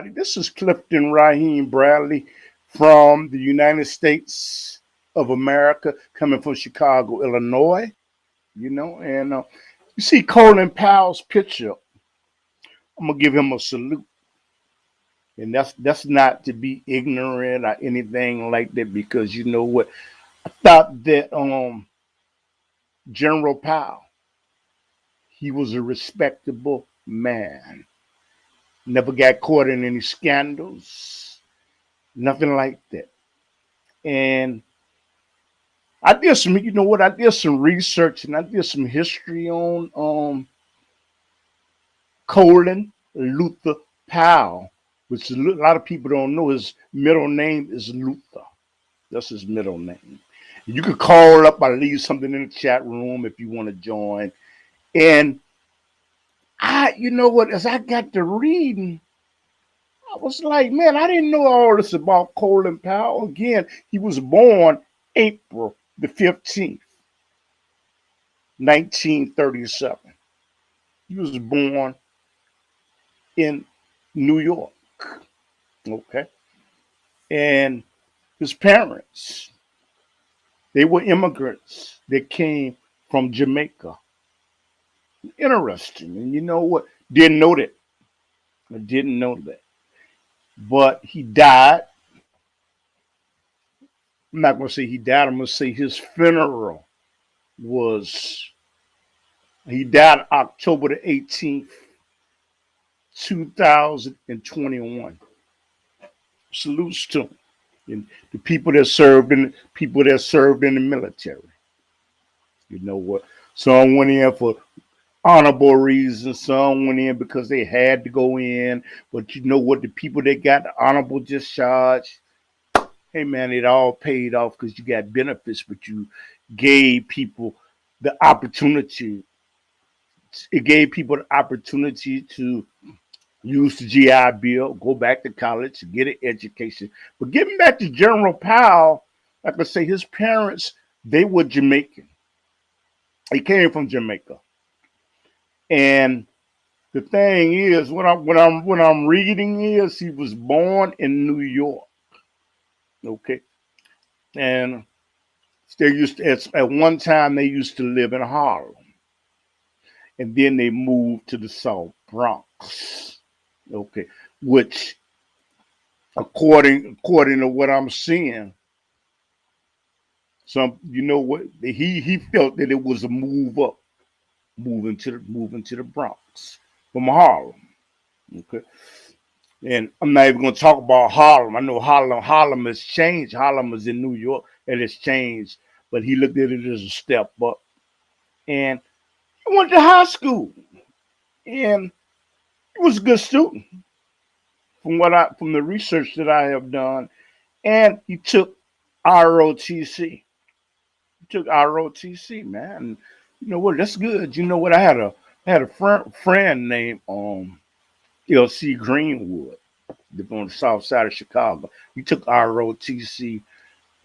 everybody. This is Clifton Bradley from the United States of America, coming from Chicago, Illinois. And you see Colin Powell's picture. I'm gonna give him a salute, and that's not to be ignorant or anything like that, because you know what? I thought that General Powell, he was a respectable man. Never got caught in any scandals, nothing like that. And I did some, I did some research and I did some history on Colin Luther Powell, which a lot of people don't know. His middle name is Luther. That's his middle name. You could call up or leave something in the chat room if you want to join. And as I got to reading, I was like, man, I didn't know all this about Colin Powell. Again, he was born April the 15th, 1937. He was born in New York. Okay. And his parents, they were immigrants that came from Jamaica. Interesting. And you know what? Didn't know that. I didn't know that. But he died. I'm not going to say he died. I'm going to say his funeral he died October the 18th, 2021. Salutes to him. And the people that served in the military. You know what? Some went in for honorable reasons. Some went in because they had to go in. But you know what? The people that got the honorable discharge, hey man, it all paid off because you got benefits, but you gave people the opportunity. It gave people the opportunity to use the GI Bill, go back to college, get an education. But getting back to General Powell, like I say, his parents, they were Jamaican. He came from Jamaica. And the thing is, what I'm reading is he was born in New York. Okay. And at one time they used to live in Harlem. And then they moved to the South Bronx. Okay. Which according to what I'm seeing, he felt that it was a move up, moving to the Bronx from Harlem. Okay. And I'm not even going to talk about Harlem. I know Harlem has changed. Harlem is in New York and it's changed, but he looked at it as a step up. And he went to high school, and he was a good student from the research that I have done. And he took ROTC. He took ROTC, man. And you know what? That's good. You know what? I had a friend named L.C. Greenwood, on the south side of Chicago. He took ROTC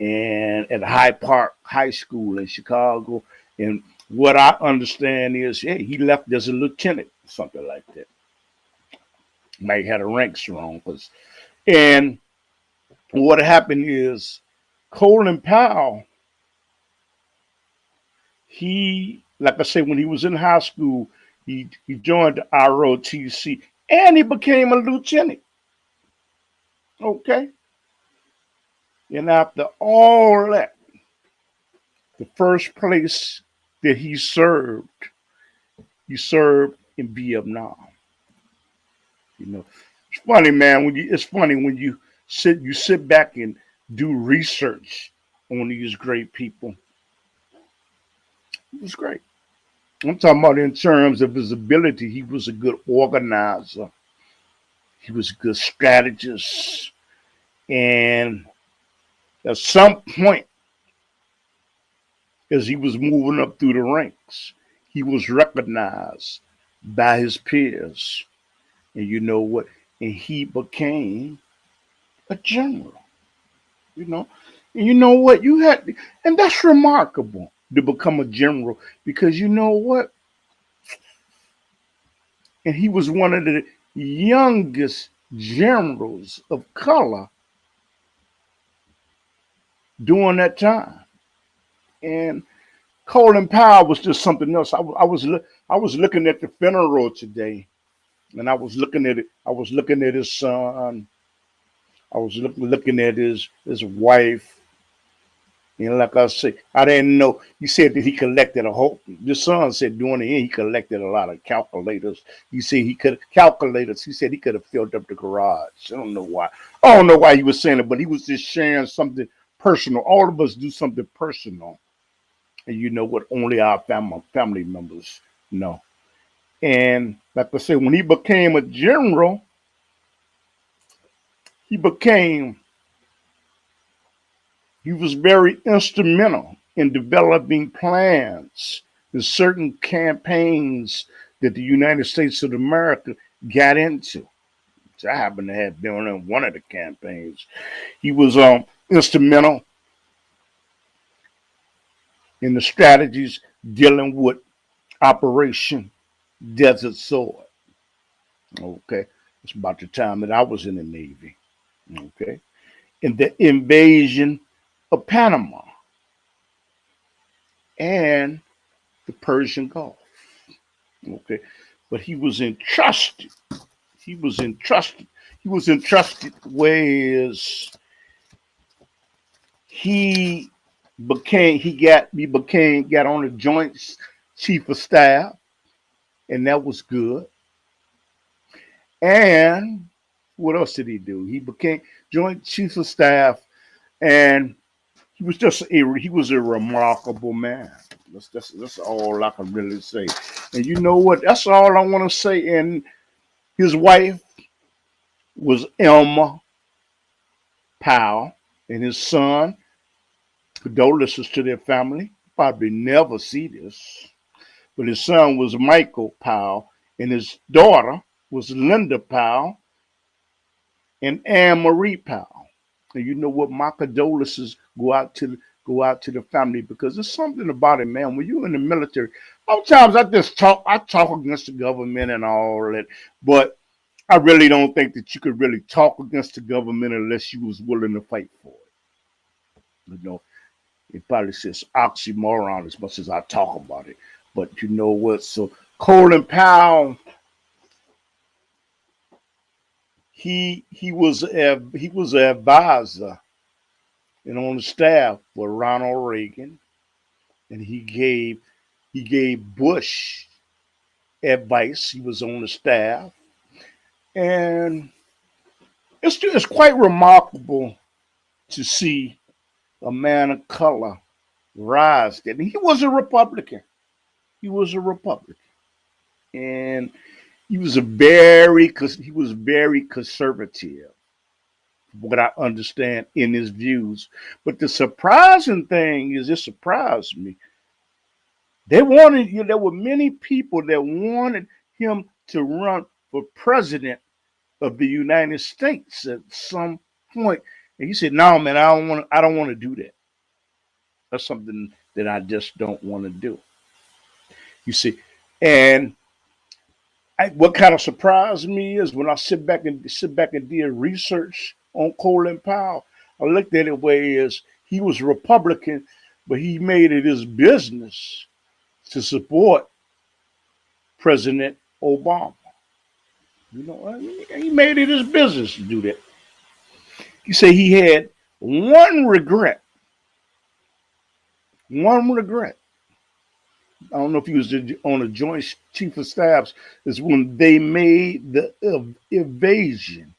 and at Hyde Park High School in Chicago. And what I understand is, he left as a lieutenant, something like that. Might have had the ranks wrong. And what happened is Colin Powell, like I say, when he was in high school, he joined the ROTC and he became a lieutenant. Okay. And after all that, the first place that he served in Vietnam. It's funny, man. When you sit back and do research on these great people. It was great. I'm talking about in terms of his ability. He was a good organizer. He was a good strategist. And at some point, as he was moving up through the ranks, he was recognized by his peers. And you know what? And he became a general. And you know what? And that's remarkable to become a general, because you know what? And he was one of the youngest generals of color during that time. And Colin Powell was just something else. I was looking at the funeral today, and I was looking at it. I was looking at his son. I was looking at his wife. And like I said, I didn't know. He said that he collected a whole. The son said during the end he collected a lot of calculators. He said he could calculators. He said he could have filled up the garage. I don't know why. I don't know why he was saying it, but he was just sharing something personal. All of us do something personal, and you know what? Only our family members know. And like I said, when he became a general, he was very instrumental in developing plans and certain campaigns that the United States of America got into. So I happen to have been in one of the campaigns. He was instrumental in the strategies dealing with Operation Desert Sword. Okay, it's about the time that I was in the Navy. Okay, in the invasion of Panama and the Persian Gulf. Okay, but he was entrusted. He was entrusted whereas he got on the Joint Chief of Staff, and that was good. And what else did he do? He became Joint Chief of Staff, and he was a remarkable man. That's all I can really say. And you know what? That's all I want to say. And his wife was Elma Powell, and his son. Condolences to their family. Probably never see this, but his son was Michael Powell, and his daughter was Linda Powell and Anne Marie Powell. And you know what? My condolences go out to the family, because there's something about it, man. When you're in the military, sometimes I talk against the government and all that, but I really don't think that you could really talk against the government unless you was willing to fight for it. You know, it probably says oxymoron as much as I talk about it. But you know what? So Colin Powell, he was an advisor and on the staff for Ronald Reagan, and he gave Bush advice. He was on the staff, and it's quite remarkable to see a man of color rise. And he was a Republican. And he was very conservative, what I understand, in his views. But the surprising thing is, it surprised me. There were many people that wanted him to run for president of the United States at some point. And he said, "No, man, I don't want to do that. That's something that I just don't want to do." You see, and what kind of surprised me is when I sit back and did research on Colin Powell. I looked at it whereas he was Republican, but he made it his business to support President Obama. You know, he made it his business to do that. He said he had one regret. One regret. I don't know if he was on the Joint Chief of Staff, is when they made the invasion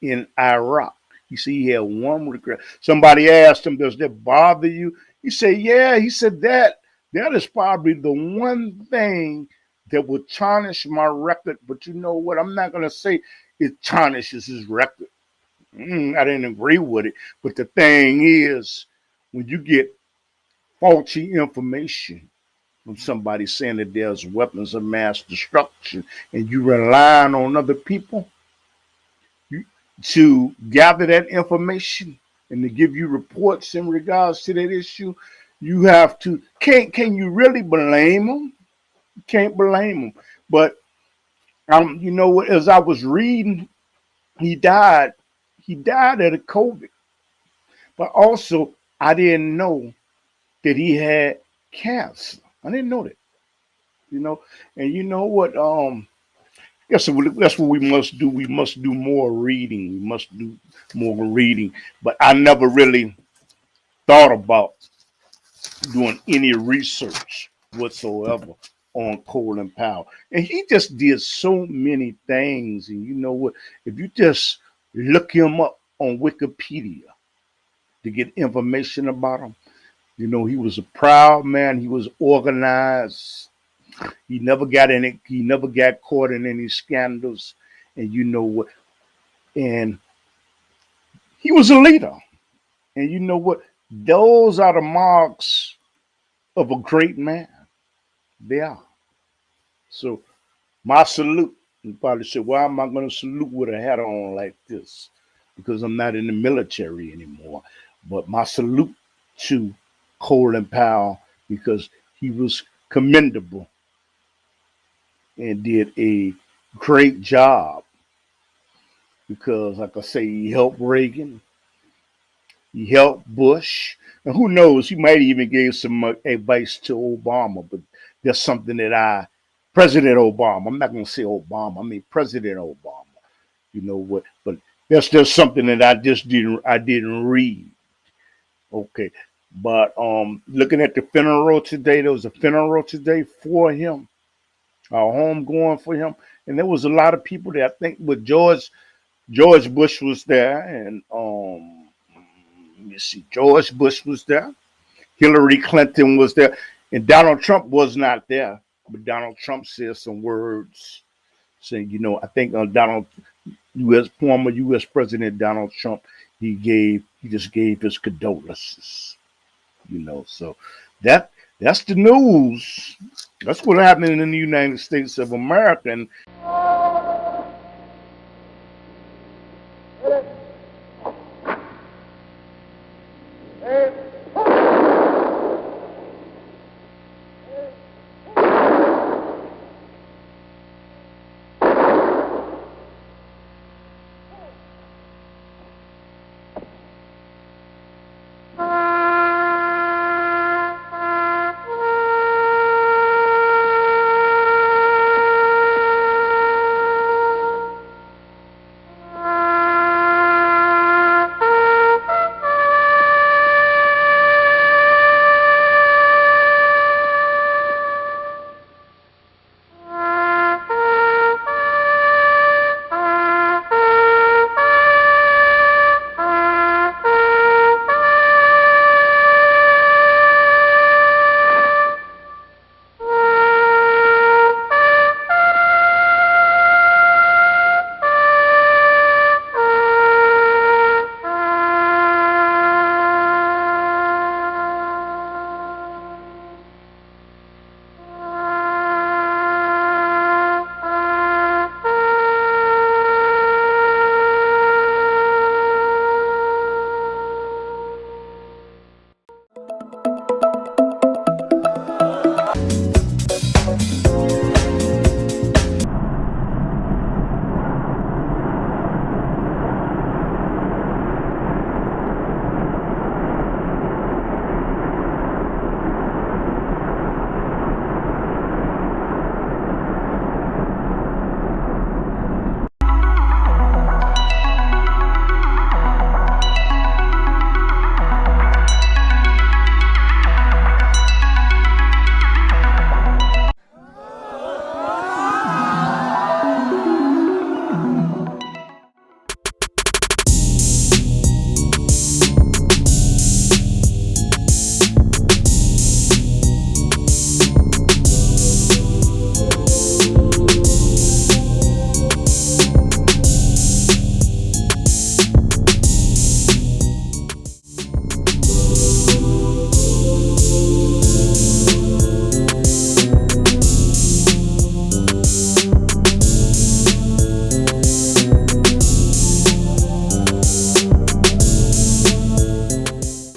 in Iraq. You see, he had one regret. Somebody asked him, "Does that bother you?" He said, "Yeah." He said that is probably the one thing that would tarnish my record. But you know what? I'm not going to say it tarnishes his record. I didn't agree with it. But the thing is, when you get faulty information from somebody saying that there's weapons of mass destruction, and you relying on other people to gather that information and to give you reports in regards to that issue, you have to, can you really blame them? You can't blame them. But you know what, as I was reading He died. He died of the COVID. But also, I didn't know that he had cancer. I didn't know that. You know, and you know what? That's what we must do. We must do more reading. We must do more reading. But I never really thought about doing any research whatsoever on Colin Powell. And he just did so many things. And you know what? If you just look him up on Wikipedia to get information about him, you know, he was a proud man. He was organized. He never got caught in any scandals. And you know what? And he was a leader. And you know what? Those are the marks of a great man. They are. So my salute. You probably say, why am I going to salute with a hat on like this? Because I'm not in the military anymore. But my salute to Colin Powell because he was commendable and did a great job. Because, like I say, he helped Reagan, he helped Bush, and who knows, he might even gave some advice to Obama. But there's something that President Obama, I'm not going to say Obama, I mean President Obama. You know what? But there's just something that I didn't read. Okay, but looking at the funeral today, there was a funeral today for him, a home going for him, and there was a lot of people there. I think with George Bush was there, and let me see, George Bush was there, Hillary Clinton was there, and Donald Trump was not there. But Donald Trump said some words saying, you know, I think former U.S. President Donald Trump, he just gave his condolences. You know, so that's the news. That's what happened in the United States of America. And